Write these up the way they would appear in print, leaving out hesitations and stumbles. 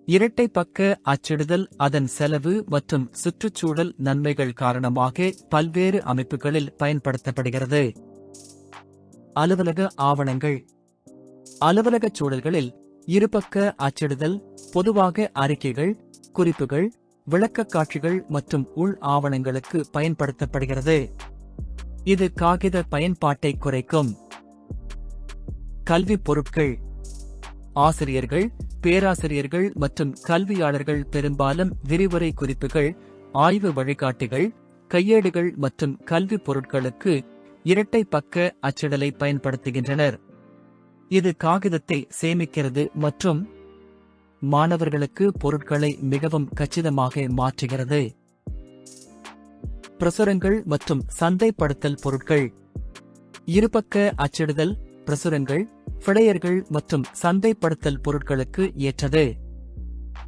இரட்டை பக்க அச்சிடுதல் அதன் செலவு மற்றும் சுற்றுச்சூழல் நன்மைகள் காரணமாக பல்வேறு அமைப்புகளில் பயன்படுத்தப்படுகிறது. அலுவலக ஆவணங்கள். அலுவலகச் சூழல்களில் இருபக்க அச்சிடுதல் பொதுவாக அறிக்கைகள், குறிப்புகள், விளக்கக்காட்சிகள் மற்றும் உள் ஆவணங்களுக்கு பயன்படுத்தப்படுகிறது. இது காகித பயன்பாட்டை குறைக்கும். கல்விப் பொருட்கள். ஆசிரியர்கள், பேராசிரியர்கள் மற்றும் கல்வியாளர்கள் பெரும்பாலும் விரிவுரை குறிப்புகள், ஆய்வு வழிகாட்டிகள், கையேடுகள் மற்றும் கல்விப் பொருட்களுக்கு இரட்டை பக்க அச்சிடலை பயன்படுத்துகின்றனர். இது காகிதத்தை சேமிக்கிறது மற்றும் மாணவர்களுக்கு பொருட்களை மிகவும் கச்சிதமாக மாற்றுகிறது. பிரசுரங்கள் மற்றும் சந்தைப்படுத்தல் பொருட்கள். இருபக்க அச்சிடுதல் பிரசுரங்கள், ஃபிளையர்கள் மற்றும் சந்தைப்படுத்தல் பொருட்களுக்கு ஏற்றது.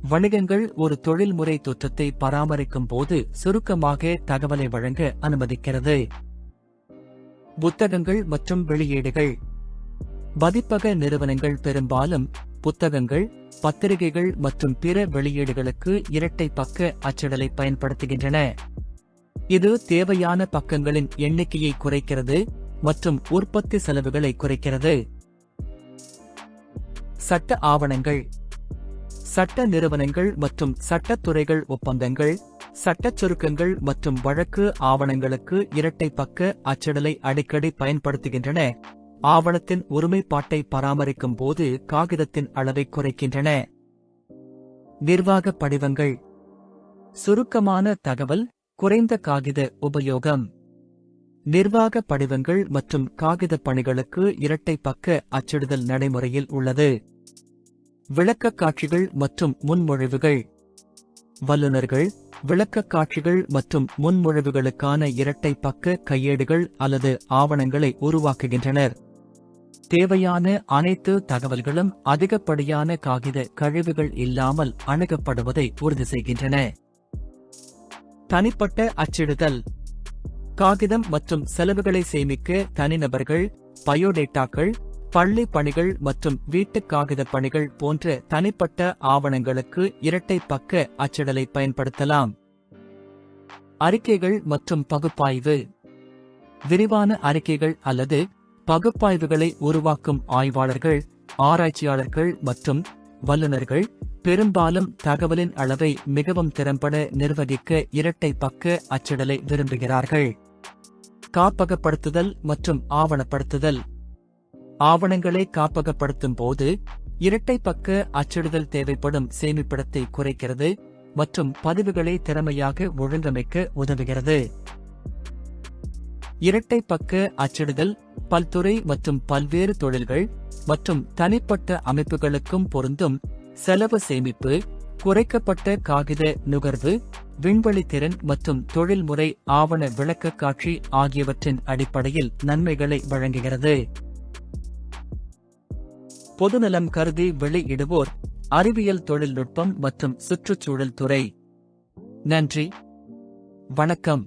வணிகங்கள் ஒரு தொழில்முறை தோற்றத்தை பராமரிக்கும் போது சுருக்கமாக தகவலை வழங்க அனுமதிக்கிறது. புத்தகங்கள் மற்றும் வெளியீடுகள். பதிப்பக நிறுவனங்கள் பெரும்பாலும் புத்தகங்கள், பத்திரிகைகள் மற்றும் பிற வெளியீடுகளுக்கு இரட்டை பக்க அச்சிடலை பயன்படுத்துகின்றன. இது தேவையான பக்கங்களின் எண்ணிக்கையை குறைக்கிறது மற்றும் உற்பத்தி செலவுகளை குறைக்கிறது. சட்ட ஆவணங்கள். சட்ட நிறுவனங்கள் மற்றும் சட்டத்துறைகள் ஒப்பந்தங்கள், சட்டச் சுருக்கங்கள் மற்றும் வழக்கு ஆவணங்களுக்கு இரட்டை பக்க அச்சிடலை அடிக்கடி பயன்படுத்துகின்றன. ஆவணத்தின் ஒருமைப்பாட்டை பராமரிக்கும் போது காகிதத்தின் அளவை குறைக்கின்றன. நிர்வாக படிவங்கள். சுருக்கமான தகவல், குறைந்த காகித உபயோகம். நிர்வாக படிவங்கள் மற்றும் காகித பணிகளுக்கு இரட்டை பக்க அச்சிடுதல் நடைமுறையில் உள்ளது. விளக்கக்காட்சிகள் மற்றும் முன்மொழிவுகள். வல்லுநர்கள் விளக்கக்காட்சிகள் மற்றும் முன்மொழிவுகளுக்கான இரட்டை பக்க கையேடுகள் அல்லது ஆவணங்களை உருவாக்குகின்றனர். தேவையான அனைத்து தகவல்களும் அதிகப்படியான காகித கழிவுகள் இல்லாமல் அணுகப்படுவதை உறுதி செய்கின்றன. தனிப்பட்ட அச்சிடுதல். காகிதம் மற்றும் செலவுகளை சேமிக்க தனிநபர்கள், பயோடேட்டாக்கள், பள்ளி பணிகள் மற்றும் வீட்டு காகித பணிகள் போன்ற தனிப்பட்ட ஆவணங்களுக்கு இரட்டை பக்க அச்சிடலை பயன்படுத்தலாம். அறிக்கைகள் மற்றும் பகுப்பாய்வு. விரிவான அறிக்கைகள் அல்லது பகுப்பாய்வுகளை உருவாக்கும் ஆய்வாளர்கள், ஆராய்ச்சியாளர்கள் மற்றும் வல்லுநர்கள் பெரும்பாலும் தகவலின் அளவை மிகவும் திறம்பட நிர்வகிக்க இரட்டை பக்க அச்சிடலை விரும்புகிறார்கள். காப்பகப்படுத்துதல் மற்றும் ஆவணப்படுத்துதல். ஆவணங்களை காப்பகப்படுத்தும் போது இரட்டை பக்க அச்சிடுதல் தேவைப்படும் சேமிப்பிடத்தை குறைக்கிறது மற்றும் பதிவுகளை திறமையாக ஒழுங்கமைக்க உதவுகிறது. இரட்டை பக்க அச்சிடுதல் பல்துறை மற்றும் பல்வேறு தொழில்கள் மற்றும் தனிப்பட்ட அமைப்புகளுக்கும் பொருந்தும். செலவு சேமிப்பு, குறைக்கப்பட்ட காகித நுகர்வு, விண்வெளி திறன் மற்றும் தொழில்முறை ஆவண விளக்கக்காட்சி ஆகியவற்றின் அடிப்படையில் நன்மைகளை வழங்குகிறது. பொதுநலம் கருதி வெளியிடுவோர் அறிவியல் தொழில்நுட்பம் மற்றும் சுற்றுச்சூழல் துறை. நன்றி, வணக்கம்.